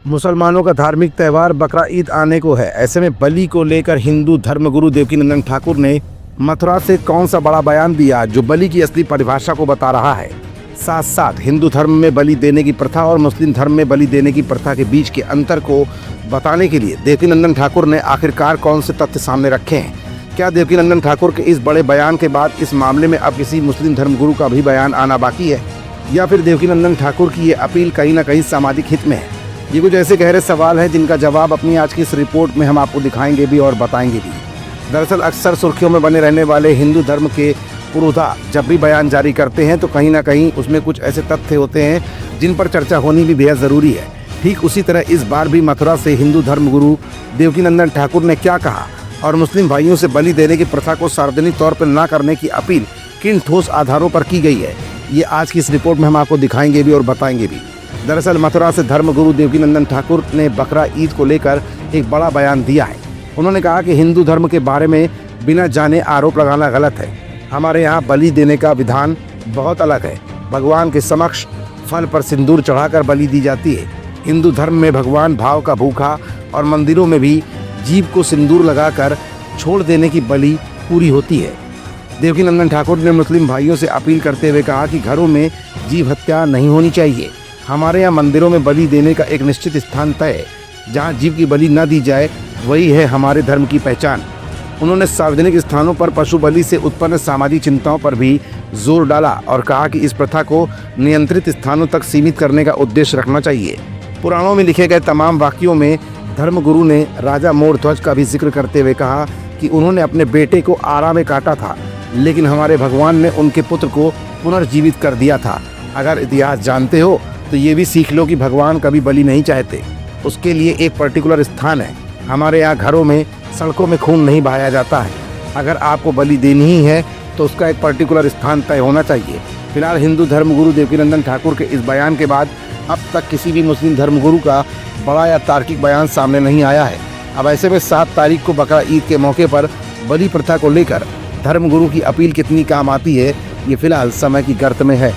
मुसलमानों का धार्मिक त्यौहार बकरा ईद आने को है। ऐसे में बलि को लेकर हिंदू धर्मगुरु देवकीनंदन ठाकुर ने मथुरा से कौन सा बड़ा बयान दिया जो बलि की असली परिभाषा को बता रहा है। साथ साथ हिंदू धर्म में बलि देने की प्रथा और मुस्लिम धर्म में बलि देने की प्रथा के बीच के अंतर को बताने के लिए देवकीनंदन ठाकुर ने आखिरकार कौन से तथ्य सामने रखे हैं। क्या देवकीनंदन ठाकुर के इस बड़े बयान के बाद इस मामले में अब किसी मुस्लिम धर्मगुरु का भी बयान आना बाकी है, या फिर देवकीनंदन ठाकुर की ये अपील कहीं ना कहीं सामाजिक हित में है। ये कुछ ऐसे गहरे सवाल हैं जिनका जवाब अपनी आज की इस रिपोर्ट में हम आपको दिखाएंगे भी और बताएंगे भी। दरअसल अक्सर सुर्खियों में बने रहने वाले हिंदू धर्म के पुरोधा जब भी बयान जारी करते हैं तो कहीं ना कहीं उसमें कुछ ऐसे तथ्य होते हैं जिन पर चर्चा होनी भी बेहद ज़रूरी है। ठीक उसी तरह इस बार भी मथुरा से हिंदू धर्मगुरु देवकीनंदन ठाकुर ने क्या कहा और मुस्लिम भाइयों से बलि देने की प्रथा को सार्वजनिक तौर पर न करने की अपील किन ठोस आधारों पर की गई है, ये आज की इस रिपोर्ट में हम आपको दिखाएंगे भी और बताएंगे भी। दरअसल मथुरा से धर्मगुरु देवकीनंदन ठाकुर ने बकरा ईद को लेकर एक बड़ा बयान दिया है। उन्होंने कहा कि हिंदू धर्म के बारे में बिना जाने आरोप लगाना गलत है। हमारे यहाँ बलि देने का विधान बहुत अलग है। भगवान के समक्ष फल पर सिंदूर चढ़ाकर बलि दी जाती है। हिंदू धर्म में भगवान भाव का भूखा और मंदिरों में भी जीव को सिंदूर लगाकर छोड़ देने की बलि पूरी होती है। देवकीनंदन ठाकुर ने मुस्लिम भाइयों से अपील करते हुए कहा कि घरों में जीव हत्या नहीं होनी चाहिए। हमारे यहाँ मंदिरों में बलि देने का एक निश्चित स्थान तय है। जहाँ जीव की बलि न दी जाए वही है हमारे धर्म की पहचान। उन्होंने सार्वजनिक स्थानों पर पशु बलि से उत्पन्न सामाजिक चिंताओं पर भी जोर डाला और कहा कि इस प्रथा को नियंत्रित स्थानों तक सीमित करने का उद्देश्य रखना चाहिए। पुराणों में लिखे गए तमाम वाक्यों में धर्मगुरु ने राजा मोरध्वज का भी जिक्र करते हुए कहा कि उन्होंने अपने बेटे को आरा में काटा था, लेकिन हमारे भगवान ने उनके पुत्र को पुनर्जीवित कर दिया था। अगर इतिहास जानते हो तो ये भी सीख लो कि भगवान कभी बलि नहीं चाहते। उसके लिए एक पर्टिकुलर स्थान है। हमारे यहाँ घरों में सड़कों में खून नहीं बहाया जाता है। अगर आपको बलि देनी ही है तो उसका एक पर्टिकुलर स्थान तय होना चाहिए। फिलहाल हिंदू धर्मगुरु देवकीनंदन ठाकुर के इस बयान के बाद अब तक किसी भी मुस्लिम धर्मगुरु का बड़ा या तार्किक बयान सामने नहीं आया है। अब ऐसे में 7 तारीख को बकरा ईद के मौके पर बलि प्रथा को लेकर धर्मगुरु की अपील कितनी काम आती है, ये फिलहाल समय की गर्त में है।